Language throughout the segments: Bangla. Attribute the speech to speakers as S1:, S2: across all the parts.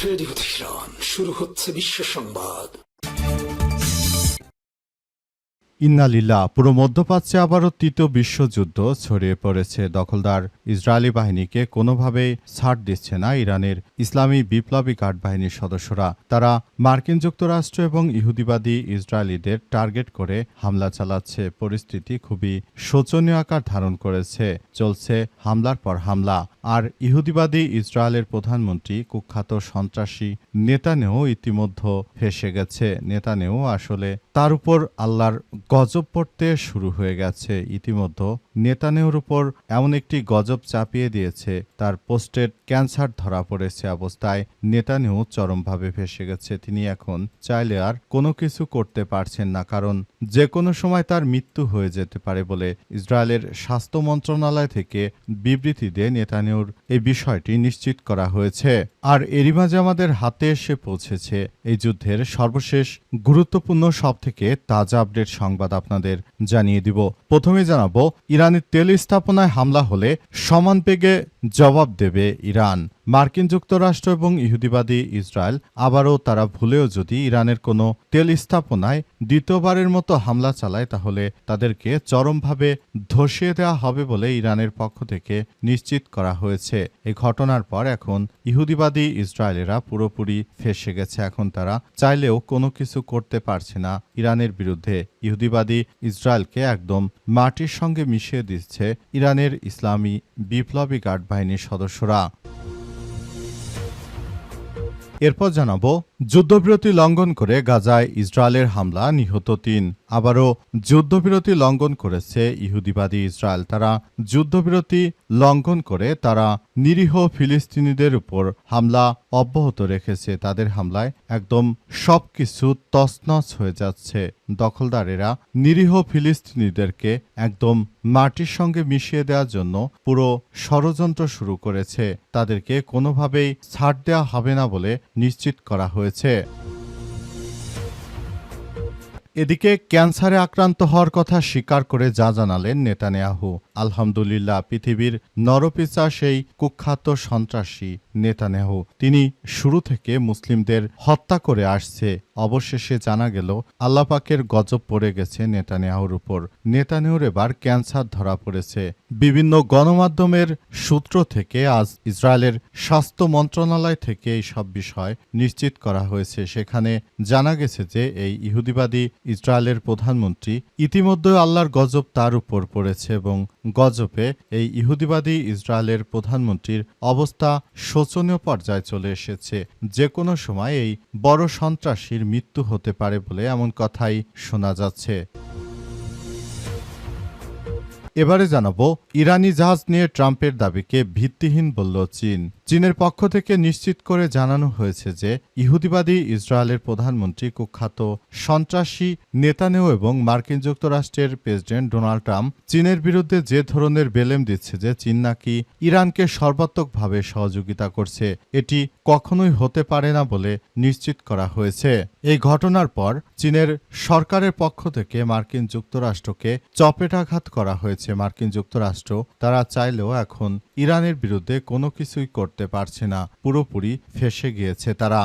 S1: রেডিও তেহরান, শুরু হচ্ছে বিশ্ব সংবাদ।
S2: ইন্না লিল্লাহ। পুরো মধ্যপ্রাচ্যে আবারও তৃতীয় বিশ্বযুদ্ধ ছড়িয়ে পড়েছে। দখলদার ইসরায়েলি বাহিনীকে কোনোভাবেই ছাড় দিচ্ছে না ইরানের ইসলামী বিপ্লবী গার্ড বাহিনীর সদস্যরা। তারা মার্কিন যুক্তরাষ্ট্র এবং ইহুদিবাদী ইসরায়েলিদের টার্গেট করে হামলা চালাচ্ছে। পরিস্থিতি খুবই শোচনীয় আকার ধারণ করেছে। চলছে হামলার পর হামলা। আর ইহুদিবাদী ইসরায়েলের প্রধানমন্ত্রী কুখ্যাত সন্ত্রাসী নেতানিয়াহু ইতিমধ্যে ফেঁসে গেছে। নেতানিয়াহু আসলে তার উপর আল্লাহর গজব পড়তে শুরু হয়ে গেছে। ইতিমধ্যে নেতানিয়াহুর উপর এমন একটি গজব চাপিয়ে দিয়েছে, তার পোস্টেড ক্যান্সার ধরা পড়েছে অবস্থায় নেতানিয়াহু চরমভাবে ফেঁসে গেছে। তিনি এখন চাইলে আর কোনো কিছু করতে পারছেন না, কারণ যে কোনো সময় তার মৃত্যু হয়ে যেতে পারে বলে ইসরায়েলের স্বাস্থ্য মন্ত্রণালয় থেকে বিবৃতি দিয়ে নেতানিয়াহুর এই বিষয়টি নিশ্চিত করা হয়েছে। আর এরই মাঝে আমাদের হাতে এসে পৌঁছেছে এই যুদ্ধের সর্বশেষ গুরুত্বপূর্ণ সবথেকে তাজা আপডেট সংবাদ আপনাদের জানিয়ে দিব। প্রথমে জানাবো, ইরানের তেল স্থাপনায় হামলা হলে সমান বেগে জবাব দেবে ইরান। মার্কিন যুক্তরাষ্ট্র এবং ইহুদিবাদী ইসরায়েল আবারও তারা ভুলেও যদি ইরানের কোনো তেল স্থাপনায় দ্বিতীয়বারের মতো হামলা চালায়, তাহলে তাদেরকে চরমভাবে ধসিয়ে দেওয়া হবে বলে ইরানের পক্ষ থেকে নিশ্চিত করা হয়েছে। এই ঘটনার পর এখন ইহুদিবাদী ইসরায়েলেরা পুরোপুরি ফেঁসে গেছে। এখন তারা চাইলেও কোনো কিছু করতে পারছে না ইরানের বিরুদ্ধে। ইহুদিবাদী ইসরায়েলকে একদম মাটির সঙ্গে মিশিয়ে দিচ্ছে ইরানের ইসলামী বিপ্লবী গার্ড বাহিনীর সদস্যরা। এরপর জানাবো, যুদ্ধবিরতি লঙ্ঘন করে গাজায় ইসরায়েলের হামলা, নিহত ৩। আবারও যুদ্ধবিরতি লঙ্ঘন করেছে ইহুদিবাদী ইসরায়েল। তারা যুদ্ধবিরতি লঙ্ঘন করে তারা নিরীহ ফিলিস্তিনিদের উপর হামলা অব্যাহত রেখেছে। তাদের হামলায় একদম সবকিছু তছনছ হয়ে যাচ্ছে। দখলদারেরা নিরীহ ফিলিস্তিনিদেরকে একদম মাটির সঙ্গে মিশিয়ে দেওয়ার জন্য পুরো ষড়যন্ত্র শুরু করেছে। তাদেরকে কোনোভাবেই ছাড় দেওয়া হবে না বলে নিশ্চিত করা হয়েছে। এদিকে ক্যান্সারে আক্রান্ত হওয়ার কথা স্বীকার করে যা জানালেন নেতানিয়াহু। আলহামদুলিল্লাহ, পৃথিবীর নরপিচা সেই কুখ্যাত সন্ত্রাসী নেতানিয়াহু, তিনি শুরু থেকে মুসলিমদের হত্যা করে আসছে। অবশেষে জানা গেল আল্লাহ পাকের গজব পড়ে গেছে নেতানিয়াহুর উপর। নেতানিয়াহুর এবার ক্যান্সার ধরা পড়েছে। বিভিন্ন গণমাধ্যমের সূত্র থেকে আজ ইসরায়েলের স্বাস্থ্য মন্ত্রণালয় থেকে এই সব বিষয় নিশ্চিত করা হয়েছে। সেখানে জানা গেছে যে এই ইহুদিবাদী ইসরায়েলের প্রধানমন্ত্রী ইতিমধ্যে আল্লাহর গজব তার উপর পড়েছে এবং গজবে এই ইহুদিবাদী ইসরায়েলের প্রধানমন্ত্রীর অবস্থা শোচনীয় পর্যায়ে চলে এসেছে। যে কোনো সময় এই বড় সন্ত্রাসীর মৃত্যু হতে পারে বলে এমন কথাই শোনা যাচ্ছে। এবারে জানাবো, ইরানি জাহাজ নিয়ে ট্রাম্পের দাবিকে ভিত্তিহীন বলল চীন। চীনের পক্ষ থেকে নিশ্চিত করে জানানো হয়েছে যে ইহুদিবাদী ইসরায়েলের প্রধানমন্ত্রী কুখ্যাত সন্ত্রাসী নেতানিয়াহু এবং মার্কিন যুক্তরাষ্ট্রের প্রেসিডেন্ট ডোনাল্ড ট্রাম্প চীনের বিরুদ্ধে যে ধরনের বেলেম দিচ্ছে যে চীন নাকি ইরানকে সর্বাত্মকভাবে সহযোগিতা করছে, এটি কখনোই হতে পারে না বলে নিশ্চিত করা হয়েছে। এই ঘটনার পর চীনের সরকারের পক্ষ থেকে মার্কিন যুক্তরাষ্ট্রকে চপেটাঘাত করা হয়েছে। মার্কিন যুক্তরাষ্ট্র তারা চাইলেও এখন ইরানের বিরুদ্ধে কোনো কিছুই করতে পারছে না, পুরোপুরি ফেঁসে গিয়েছে তারা।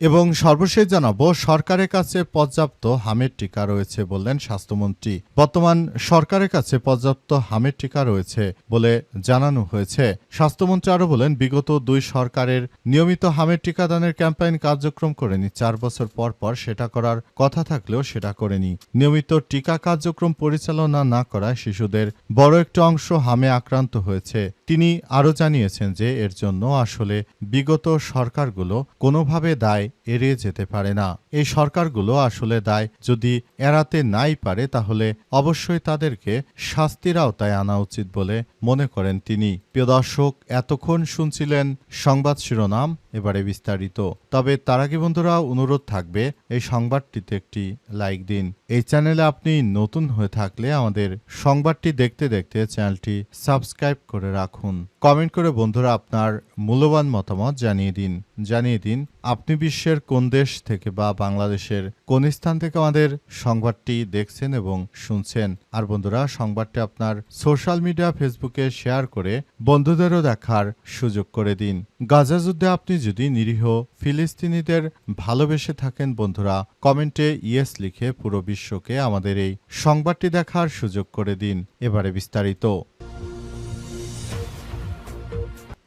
S2: এবং সর্বশেষ জানাবো, সরকারের কাছে পর্যাপ্ত হামের টিকা রয়েছে বললেন স্বাস্থ্যমন্ত্রী। বর্তমান সরকারের কাছে পর্যাপ্ত হামের টিকা রয়েছে বলে জানানো হয়েছে। স্বাস্থ্যমন্ত্রী আরও বলেন, বিগত ২ সরকারের নিয়মিত হামের টিকাদানের ক্যাম্পেইন কার্যক্রম করেনি। ৪ বছর পর পর সেটা করার কথা থাকলেও সেটা করেনি। নিয়মিত টিকা কার্যক্রম পরিচালনা না করায় শিশুদের বড় একটি অংশ হামে আক্রান্ত হয়েছে। তিনি আরও জানিয়েছেন যে এর জন্য আসলে বিগত সরকারগুলো কোনোভাবে দায় এড়িয়ে যেতে পারে না। এই সরকারগুলো আসলে দায় যদি এড়াতে নাই পারে, তাহলে অবশ্যই তাদেরকে শাস্তির আওতায় আনা উচিত বলে মনে করেন তিনি। প্রিয় দর্শক, এতক্ষণ শুনছিলেন সংবাদ শিরোনাম, এবারে বিস্তারিত। তবে তার আগে বন্ধুরা অনুরোধ থাকবে, এই সংবাদটিতে একটি লাইক দিন। এই চ্যানেলে আপনি নতুন হয়ে থাকলে আমাদের সংবাদটি দেখতে দেখতে চ্যানেলটি সাবস্ক্রাইব করে রাখুন। রাখুন। কমেন্ট করে বন্ধুরা আপনার মূল্যবান মতামত জানিয়ে দিন আপনি বিশ্বের কোন দেশ থেকে বা বাংলাদেশের কোন স্থান থেকে আমাদের সংবাদটি দেখছেন এবং শুনছেন। আর বন্ধুরা সংবাদটি আপনার সোশ্যাল মিডিয়া ফেসবুকে শেয়ার করে বন্ধুদেরও দেখার সুযোগ করে দিন। গাজা যুদ্ধে আপনি যদি নিরীহ ফিলিস্তিনিদের ভালোবেসে থাকেন বন্ধুরা কমেন্টে ইয়েস লিখে পুরো বিশ্বকে আমাদের এই সংবাদটি দেখার সুযোগ করে দিন। এবারে বিস্তারিত।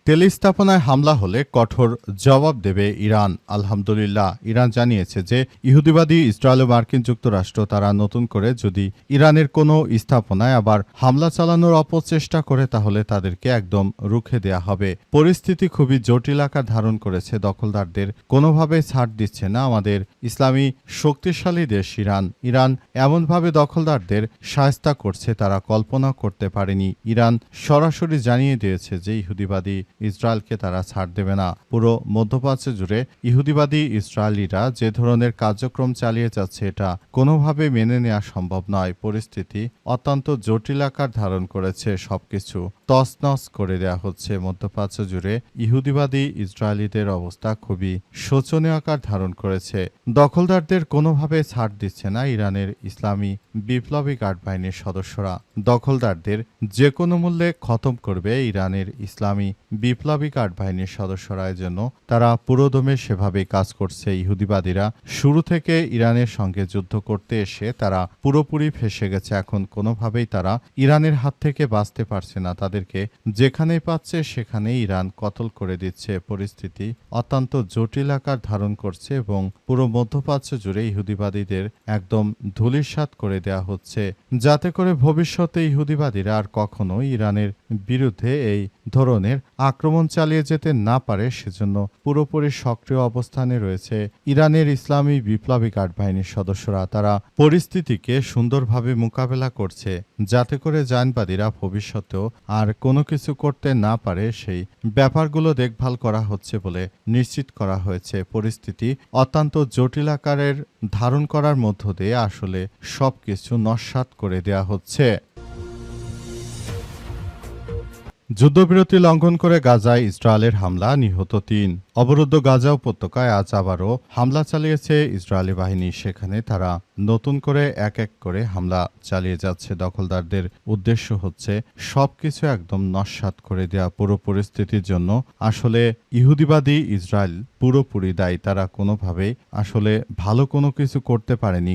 S2: তেল স্থাপনায় হামলা হলে কঠোর জবাব দেবে ইরান। আলহামদুলিল্লাহ, ইরান জানিয়েছে যে ইহুদিবাদী ইসরায়েল ও মার্কিন যুক্তরাষ্ট্র তারা নতুন করে যদি ইরানের কোনো স্থাপনায় আবার হামলা চালানোর অপচেষ্টা করে তাহলে তাদেরকে একদম রুখে দেয়া হবে। পরিস্থিতি খুবই জটিল আকার ধারণ করেছে। দখলদারদের কোনোভাবে ছাড় দিচ্ছে না আমাদের ইসলামী শক্তিশালী দেশ ইরান। ইরান এমনভাবে দখলদারদের শায়েস্তা করছে তারা কল্পনা করতে পারেনি। ইরান সরাসরি জানিয়ে দিয়েছে যে ইহুদিবাদী ইসরায়েলকে তারা ছাড় দেবে না। পুরো মধ্যপ্রাচ্য জুড়ে ইহুদিবাদী ইসরায়েলিরা যে ধরনের কার্যক্রম চালিয়ে যাচ্ছে এটা কোনোভাবে মেনে নেওয়া সম্ভব নয়। পরিস্থিতি অত্যন্ত জটিল আকার ধারণ করেছে। সবকিছু তছনছ করে দেয়া হচ্ছে। মধ্যপ্রাচ্য জুড়ে ইহুদিবাদী ইসরায়েলিদের অবস্থা খুবই শোচনীয় আকার ধারণ করেছে। দখলদারদের কোনোভাবে ছাড় দিচ্ছে না ইরানের ইসলামী বিপ্লবী গার্ড বাহিনীর সদস্যরা। দখলদারদের যে কোনো মূল্যে খতম করবে ইরানের ইসলামী বিপ্লবী গার্ড বাহিনীর সদস্যরা। জন্য তারা পুরোদমে সেভাবেই কাজ করছে। ইহুদিবাদীরা শুরু থেকে ইরানের সঙ্গে যুদ্ধ করতে এসে তারা পুরোপুরি ফেঁসে গেছে। এখন কোনোভাবেই তারা ইরানের হাত থেকে বাঁচতে পারছে না। তাদেরকে যেখানেই পাচ্ছে সেখানেই ইরান কতল করে দিচ্ছে। পরিস্থিতি অত্যন্ত জটিল আকার ধারণ করছে এবং পুরো মধ্যপ্রাচ্য জুড়ে ইহুদিবাদীদের একদম ধূলিসাৎ করে দেয়া হচ্ছে, যাতে করে ভবিষ্যতে ইহুদিবাদীরা আর কখনো ইরানের বিরুদ্ধে এই ধরনের আক্রমণ চালিয়ে যেতে না পারে সেজন্য পুরোপুরি সক্রিয় অবস্থানে রয়েছে ইরানের ইসলামী বিপ্লবী গার্ড বাহিনীর সদস্যরা। তারা পরিস্থিতিকে সুন্দরভাবে মোকাবেলা করছে যাতে করে জায়নবাদীরা ভবিষ্যতেও আর কোনো কিছু করতে না পারে সেই ব্যাপারগুলো দেখভাল করা হচ্ছে বলে নিশ্চিত করা হয়েছে। পরিস্থিতি অত্যন্ত জটিল আকারের ধারণ করার মধ্য দিয়ে আসলে সবকিছু নস্যাৎ করে দেয়া হচ্ছে। যুদ্ধবিরতি লঙ্ঘন করে গাজায় ইসরায়েলের হামলা, নিহত ৩। অবরুদ্ধ গাজা উপত্যকায় আজ আবারও হামলা চালিয়েছে ইসরায়েলি বাহিনী। সেখানে তারা নতুন করে এক এক করে হামলা চালিয়ে যাচ্ছে। দখলদারদের উদ্দেশ্য হচ্ছে সবকিছু একদম নস্যাৎ করে দেয়া। পুরো পরিস্থিতির জন্য আসলে ইহুদিবাদী ইসরায়েল পুরোপুরি দায়ী। তারা কোনোভাবেই আসলে ভালো কোনো কিছু করতে পারেনি।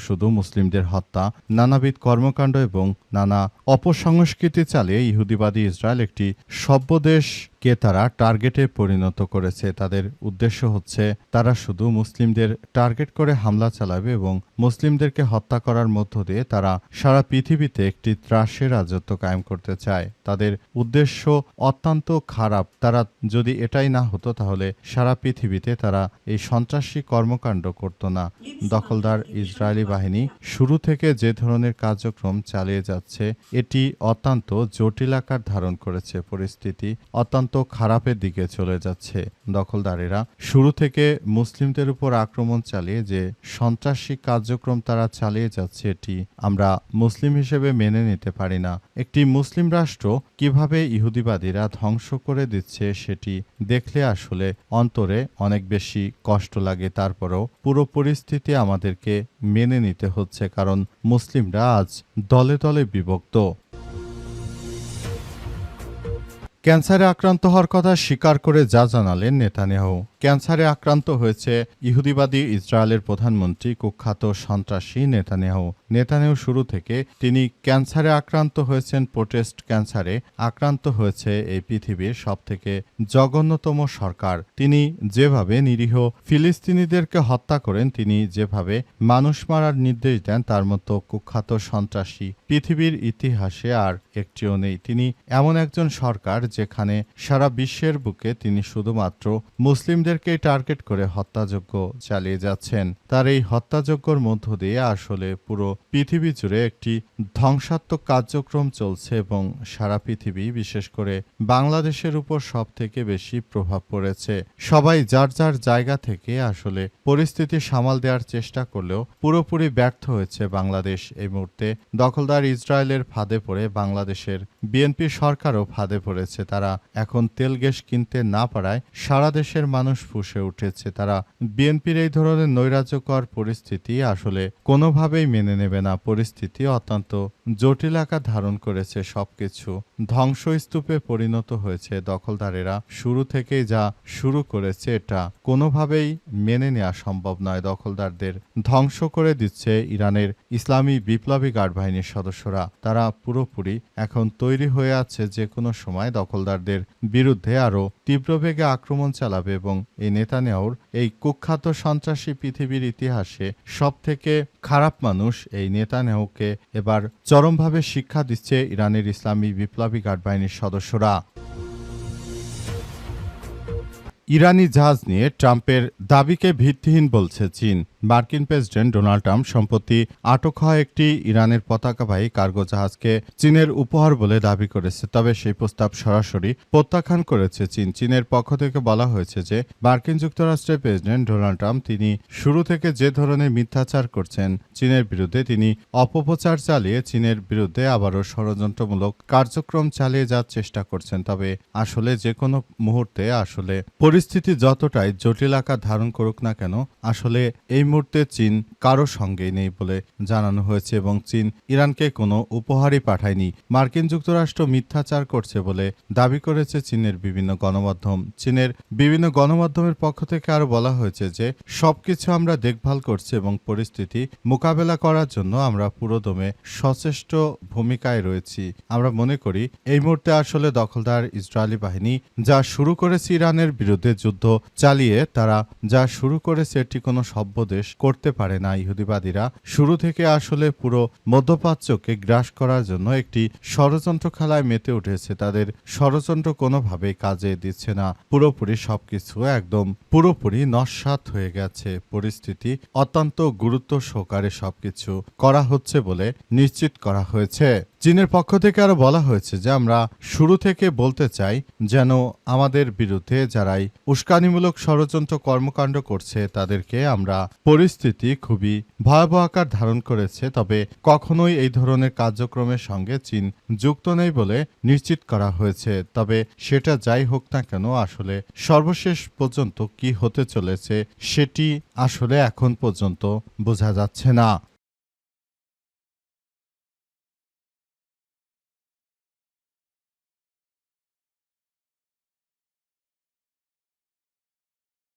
S2: শুধু মুসলিমদের হত্যা, নানাবিধ কর্মকাণ্ড এবং নানা অপসংস্কৃতি চালিয়ে ইহুদিবাদী ইসরায়েল একটি সভ্য দেশকে তারা টার্গেটে পরিণত করেছে। তাদের উদ্দেশ্য হচ্ছে তারা শুধু মুসলিমদের টার্গেট করে হামলা চালাবে এবং মুসলিমদেরকে হত্যা করার মধ্য দিয়ে তারা সারা পৃথিবীতে একটি ত্রাসের রাজত্ব কায়েম করতে চায়। তাদের উদ্দেশ্য অত্যন্ত খারাপ। তারা যদি এটাই না হতো তাহলে সারা পৃথিবীতে তারা এই সন্ত্রাসী কর্মকাণ্ড করত না। দখলদার ইসরায়েলি বাহিনী শুরু থেকে যে ধরনের কার্যক্রম চালিয়ে যাচ্ছে এটি অত্যন্ত জটিল আকার ধারণ করেছে। পরিস্থিতি অত্যন্ত খারাপের দিকে চলে যাচ্ছে। দখলদারেরা শুরু থেকে মুসলিমদের উপর আক্রমণ চালিয়ে যে সন্ত্রাসী কার্যক্রম তারা চালিয়ে যাচ্ছে এটি আমরা মুসলিম হিসেবে মেনে নিতে পারি না। একটি মুসলিম রাষ্ট্র কিভাবে ইহুদিবাদীরা ধ্বংস করে দিচ্ছে সেটি দেখলে আসলে অন্তরে অনেক বেশি কষ্ট লাগে। তারপরেও পুরো পরিস্থিতি আমাদেরকে মেনে নিতে হচ্ছে, কারণ মুসলিমরা আজ দলে দলে বিভক্ত। ক্যান্সারে আক্রান্ত হওয়ার কথা স্বীকার করে যা জানালেন নেতানিয়াহু। ক্যান্সারে আক্রান্ত হয়েছে ইহুদিবাদী ইসরায়েলের প্রধানমন্ত্রী কুখ্যাত সন্ত্রাসী নেতানিয়াহু। নেতানিয়াহু শুরু থেকে তিনি ক্যান্সারে আক্রান্ত হয়েছেন। প্রোটেস্ট ক্যান্সারে আক্রান্ত হয়েছে এই পৃথিবীর সবথেকে জঘন্যতম সরকার। তিনি যেভাবে নিরীহ ফিলিস্তিনিদেরকে হত্যা করেন, তিনি যেভাবে মানুষ মারার নির্দেশ দেন, তার মতো কুখ্যাত সন্ত্রাসী পৃথিবীর ইতিহাসে আর একটিও নেই। তিনি এমন একজন সরকার যেখানে সারা বিশ্বের বুকে তিনি শুধুমাত্র মুসলিমদের মুসলিমদেরকেই টার্গেট করে হত্যাযজ্ঞ চালিয়ে যাচ্ছেন। তার এই হত্যাযজ্ঞর মধ্য দিয়ে আসলে পুরো পৃথিবী জুড়ে একটি ধ্বংসাত্মক কার্যক্রম চলছে এবং সারা পৃথিবী, বিশেষ করে বাংলাদেশের উপর সবথেকে বেশি প্রভাব পড়েছে। সবাই যার যার জায়গা থেকে আসলে পরিস্থিতি সামাল দেওয়ার চেষ্টা করলেও পুরোপুরি ব্যর্থ হয়েছে বাংলাদেশ। এই মুহূর্তে দখলদার ইসরায়েলের ফাঁদে পড়ে বাংলাদেশের বিএনপি সরকারও ফাঁদে পড়েছে। তারা এখন তেল গ্যাস কিনতে না পারায় সারা দেশের মানুষ ফুঁসে উঠেছে। তারা বিএনপির এই ধরনের নৈরাজ্যকর পরিস্থিতি আসলে কোনোভাবেই মেনে নেবে না। পরিস্থিতি অত্যন্ত জটিল আকার ধারণ করেছে, সবকিছু ধ্বংসস্তূপে পরিণত হয়েছে। দখলদারেরা শুরু থেকেই যা শুরু করেছে এটা কোনোভাবেই মেনে নেওয়া সম্ভব নয়। দখলদারদের ধ্বংস করে দিচ্ছে ইরানের ইসলামী বিপ্লবী গার্ড বাহিনীর সদস্যরা। তারা পুরোপুরি এখন তৈরি হয়ে আছে যে কোনো সময় দখলদারদের বিরুদ্ধে আরও তীব্রবেগে আক্রমণ চালাবে এবং এই নেতানিয়াহুর এই কুখ্যাত সন্ত্রাসী পৃথিবীর ইতিহাসে সবথেকে খারাপ মানুষ এই নেতানিয়াহুকে এবার চরমভাবে শিক্ষা দিচ্ছে ইরানের ইসলামী বিপ্লবী গার্ড বাহিনীর সদস্যরা। ইরানি জাহাজ নিয়ে ট্রাম্পের দাবিকে ভিত্তিহীন বলছে চীন। মার্কিন প্রেসিডেন্ট ডোনাল্ড ট্রাম্প সম্প্রতি আটক হওয়া একটি ইরানের পতাকাবাহী কার্গো জাহাজকে চীনের উপহার বলে দাবি করেছে। তবে সেই প্রস্তাব সরাসরি প্রত্যাখ্যান করেছে চীন। চীনের পক্ষ থেকে বলা হয়েছে যে মার্কিন যুক্তরাষ্ট্রের প্রেসিডেন্ট ডোনাল্ড ট্রাম্প তিনি শুরু থেকে যে ধরনের মিথ্যাচার করছেন চীনের বিরুদ্ধে, তিনি অপপ্রচার চালিয়ে চীনের বিরুদ্ধে আবারও ষড়যন্ত্রমূলক কার্যক্রম চালিয়ে যাওয়ার চেষ্টা করছেন। তবে আসলে যে কোনো মুহূর্তে আসলে পরিস্থিতি যতটাই জটিল আকার ধারণ করুক না কেন, আসলে এই মুহূর্তে চীন কারো সঙ্গেই নেই বলে জানানো হয়েছে এবং চীন ইরানকে কোনো উপহারই পাঠায়নি। মার্কিন যুক্তরাষ্ট্র মিথ্যাচার করছে বলে দাবি করেছে চীনের বিভিন্ন গণমাধ্যম। চীনের বিভিন্ন গণমাধ্যমের পক্ষ থেকে আরো বলা হয়েছে যে সবকিছু আমরা দেখভাল করছি এবং পরিস্থিতি মোকাবেলা করার জন্য আমরা পুরোদমে সচেষ্ট ভূমিকায় রয়েছি। আমরা মনে করি এই মুহূর্তে আসলে দখলদার ইসরায়েলি বাহিনী যা শুরু করেছে ইরানের বিরুদ্ধে যুদ্ধ চালিয়ে, তারা যা শুরু করেছে এটি কোনো সভ্য দেশ করতে পারে না। ইহুদিবাদীরা শুরু থেকে আসলে পুরো মধ্যপ্রাচ্যকে গ্রাস করার জন্য একটি ষড়যন্ত্র খেলায় মেতে উঠেছে। তাদের ষড়যন্ত্র কোনোভাবেই কাজে দিচ্ছে না। পুরোপুরি সবকিছু একদম পুরোপুরি নস্যাৎ হয়ে গেছে। পরিস্থিতি অত্যন্ত গুরুত্ব সহকারে সবকিছু করা হচ্ছে বলে নিশ্চিত করা হয়েছে। চীনের পক্ষ থেকে আরো বলা হয়েছে যে আমরা শুরু থেকে বলতে চাই যেন আমাদের বিরুদ্ধে যারাই উস্কানিমূলক ষড়যন্ত্র কর্মকাণ্ড করছে তাদেরকে আমরা, পরিস্থিতি খুবই ভয়াবহ আকার ধারণ করেছে, তবে কখনোই এই ধরনের কার্যক্রমের সঙ্গে চীন যুক্ত নেই বলে নিশ্চিত করা হয়েছে। তবে সেটা যাই হোক না কেন, আসলে সর্বশেষ পর্যন্ত কি হতে চলেছে সেটি আসলে এখন পর্যন্ত বোঝা যাচ্ছে না।